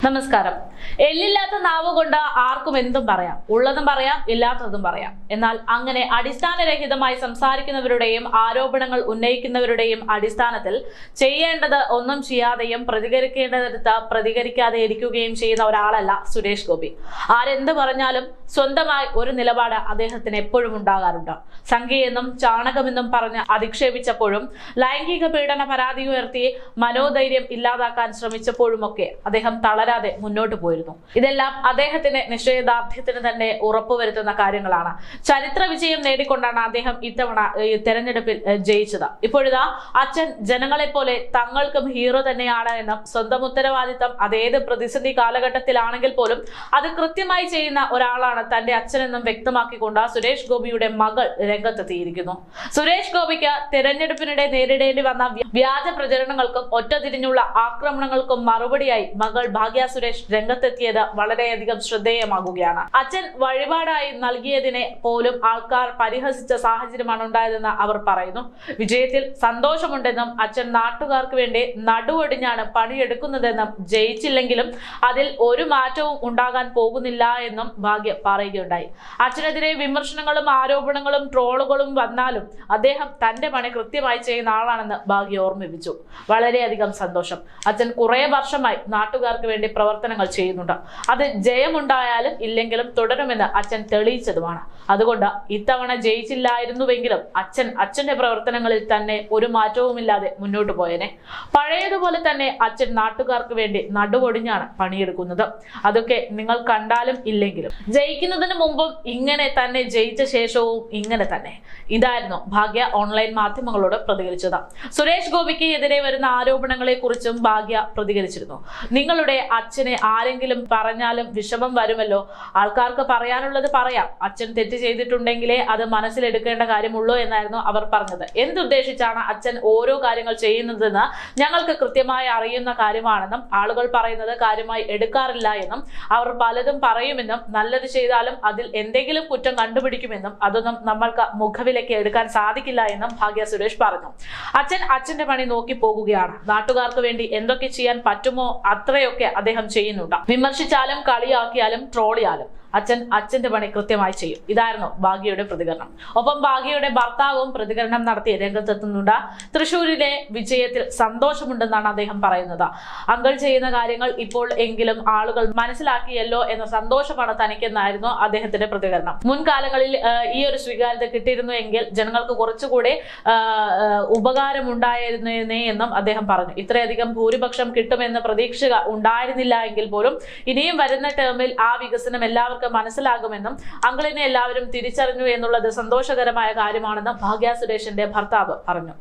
നമസ്കാരം. എല്ലില്ലാത്ത നാവ് കൊണ്ട് ആർക്കും എന്തും പറയാം, ഉള്ളതും പറയാം, ഇല്ലാത്തതും പറയാം. എന്നാൽ അങ്ങനെ അടിസ്ഥാനരഹിതമായി സംസാരിക്കുന്നവരുടെയും ആരോപണങ്ങൾ ഉന്നയിക്കുന്നവരുടെയും അടിസ്ഥാനത്തിൽ ചെയ്യേണ്ടത് ഒന്നും ചെയ്യാതെയും പ്രതികരിക്കേണ്ടതെടുത്ത് പ്രതികരിക്കാതെ ഇരിക്കുകയും ചെയ്യുന്ന ഒരാളല്ല സുരേഷ് ഗോപി. ആരെന്ത് പറഞ്ഞാലും സ്വന്തമായി ഒരു നിലപാട് അദ്ദേഹത്തിന് എപ്പോഴും ഉണ്ടാകാറുണ്ട്. സംഖ്യയെന്നും ചാണകമെന്നും പറഞ്ഞ് അധിക്ഷേപിച്ചപ്പോഴും ലൈംഗിക പീഡന പരാതി ഉയർത്തി മനോധൈര്യം ഇല്ലാതാക്കാൻ ശ്രമിച്ചപ്പോഴുമൊക്കെ അദ്ദേഹം തളരാതെ മുന്നോട്ട് പോയിരുന്നു. ഇതെല്ലാം അദ്ദേഹത്തിന്റെ നിശ്ചയദാർഢ്യത്തിന് തന്നെ ഉറപ്പുവരുത്തുന്ന കാര്യങ്ങളാണ്. ചരിത്ര വിജയം നേടിക്കൊണ്ടാണ് അദ്ദേഹം ഇത്തവണ തെരഞ്ഞെടുപ്പിൽ ജയിച്ചത്. ഇപ്പോഴിതാ അച്ഛൻ ജനങ്ങളെ പോലെ തങ്ങൾക്കും ഹീറോ തന്നെയാണ് എന്നും സ്വന്തം ഉത്തരവാദിത്തം അതേത് പ്രതിസന്ധി കാലഘട്ടത്തിലാണെങ്കിൽ പോലും അത് കൃത്യമായി ചെയ്യുന്ന ഒരാളാണ് തന്റെ അച്ഛനെന്നും വ്യക്തമാക്കിക്കൊണ്ട് സുരേഷ് ഗോപിയുടെ മകൾ രംഗത്തെത്തിയിരിക്കുന്നു. സുരേഷ് ഗോപിക്ക് തെരഞ്ഞെടുപ്പിനിടെ നേരിടേണ്ടി വന്ന വ്യാജ പ്രചരണങ്ങൾക്കും ഒറ്റതിരിഞ്ഞുള്ള ആക്രമണങ്ങൾക്കും മറുപടിയായി മകൾ ഭാഗ്യ സുരേഷ് രംഗത്തെത്തിയത് വളരെയധികം ശ്രദ്ധേയമാകുകയാണ്. അച്ഛൻ വഴിപാടായി നൽകിയതിനെ പോലും ആൾക്കാർ പരിഹസിച്ച സാഹചര്യമാണ് ഉണ്ടായതെന്ന് അവർ പറയുന്നു. വിജയത്തിൽ സന്തോഷമുണ്ടെന്നും അച്ഛൻ നാട്ടുകാർക്ക് വേണ്ടി നടുവൊടിഞ്ഞാണ് പണിയെടുക്കുന്നതെന്നും ജയിച്ചില്ലെങ്കിലും അതിൽ ഒരു മാറ്റവും ഉണ്ടാകാൻ പോകുന്നില്ല എന്നും ഭാഗ്യ പറയുകയുണ്ടായി. അച്ഛനെതിരെ വിമർശനങ്ങളും ആരോപണങ്ങളും ട്രോളുകളും വന്നാലും അദ്ദേഹം തന്റെ പണി കൃത്യമായി ചെയ്യുന്ന ആളാണെന്ന് ഭാഗ്യ ഓർമ്മിപ്പിച്ചു. വളരെയധികം സന്തോഷം. അച്ഛൻ കുറെ വർഷമായി നാട്ടുകാർക്ക് വേണ്ടി പ്രവർത്തനങ്ങൾ ചെയ്യുന്നുണ്ട്. അത് ജയമുണ്ടായാലും ഇല്ലെങ്കിലും തുടരുമെന്ന് അച്ഛൻ തെളിയിച്ചതുമാണ്. അതുകൊണ്ട് ഇത്തവണ ജയിച്ചില്ലായിരുന്നുവെങ്കിലും അച്ഛന്റെ പ്രവർത്തനങ്ങളിൽ തന്നെ ഒരു മാറ്റവുമില്ലാതെ മുന്നോട്ട് പോയേനെ. പഴയതുപോലെ തന്നെ അച്ഛൻ നാട്ടുകാർക്ക് വേണ്ടി നടുവൊടിഞ്ഞാണ് പണിയെടുക്കുന്നത്. അതൊക്കെ നിങ്ങൾ കണ്ടാലും ഇല്ലെങ്കിലും. ജയിക്കുന്നതിന് മുമ്പും ഇങ്ങനെ തന്നെ, ജയിച്ച ശേഷവും ഇങ്ങനെ തന്നെ. ഇതായിരുന്നു ഭാഗ്യ ഓൺലൈൻ മാധ്യമങ്ങളോട് പ്രതികരിച്ചത്. സുരേഷ് ഗോപിക്ക് എതിരെ വരുന്ന ആരോപണങ്ങളെ കുറിച്ചും ഭാഗ്യ പ്രതികരിച്ചിരുന്നു. നിങ്ങളുടെ അച്ഛനെ ആരെങ്കിലും പറഞ്ഞാലും വിഷമം വരുമല്ലോ, ആൾക്കാർക്ക് പറയാനുള്ളത് പറയാം, അച്ഛൻ തെറ്റ് ചെയ്തിട്ടുണ്ടെങ്കിലേ അത് മനസ്സിലെടുക്കേണ്ട കാര്യമുള്ളൂ എന്നായിരുന്നു അവർ പറഞ്ഞത്. എന്തുദ്ദേശിച്ചാണ് അച്ഛൻ ഓരോ കാര്യങ്ങൾ ചെയ്യുന്നതെന്ന് ഞങ്ങൾക്ക് കൃത്യമായി അറിയുന്ന കാര്യമാണെന്നും ആളുകൾ പറയുന്നത് കാര്യമായി എടുക്കാറില്ല എന്നും അവർ പലതും പറയുമെന്നും നല്ലത് ചെയ്താലും അതിൽ എന്തെങ്കിലും കുറ്റം കണ്ടുപിടിക്കുമെന്നും അതൊന്നും നമ്മൾക്ക് മുഖവിലേക്ക് എടുക്കാൻ സാധിക്കില്ല എന്നും ഭാഗ്യ സുരേഷ് പറഞ്ഞു. അച്ഛന്റെ പണി നോക്കി പോകുകയാണ്. നാട്ടുകാർക്ക് വേണ്ടി എന്തൊക്കെ ചെയ്യാൻ പറ്റുമോ അത്രയൊക്കെ അദ്ദേഹം ചെയ്യുന്നുണ്ട്. വിമർശിച്ചാലും കളിയാക്കിയാലും ട്രോളിയാലും അച്ഛന്റെ പണി കൃത്യമായി ചെയ്യും. ഇതായിരുന്നു ഭാഗ്യയുടെ പ്രതികരണം. ഒപ്പം ഭാഗ്യയുടെ ഭർത്താവും പ്രതികരണം നടത്തി രംഗത്തെത്തുന്നുണ്ട്. തൃശ്ശൂരിലെ വിജയത്തിൽ സന്തോഷമുണ്ടെന്നാണ് അദ്ദേഹം പറയുന്നത്. അങ്കിൾ ചെയ്യുന്ന കാര്യങ്ങൾ ഇപ്പോൾ എങ്കിലും ആളുകൾ മനസ്സിലാക്കിയല്ലോ എന്ന സന്തോഷമാണ് തനിക്കെന്നായിരുന്നു അദ്ദേഹത്തിന്റെ പ്രതികരണം. മുൻകാലങ്ങളിൽ ഈ ഒരു സ്വീകാര്യത കിട്ടിയിരുന്നു എങ്കിൽ ജനങ്ങൾക്ക് കുറച്ചുകൂടെ ഉപകാരമുണ്ടായിരുന്നേ എന്നും അദ്ദേഹം പറഞ്ഞു. ഇത്രയധികം ഭൂരിപക്ഷം കിട്ടുമെന്ന് പ്രതീക്ഷ ഉണ്ടായിരുന്നില്ല എങ്കിൽ പോലും ഇനിയും വരുന്ന ടേമിൽ ആ വികസനം എല്ലാവർക്കും മനസ്സിലാകുമെന്നും അങ്കിളിനെ എല്ലാവരും തിരിച്ചറിഞ്ഞു എന്നുള്ളത് സന്തോഷകരമായ കാര്യമാണെന്നും ഭാഗ്യ സുരേഷിന്റെ ഭർത്താവ് പറഞ്ഞു.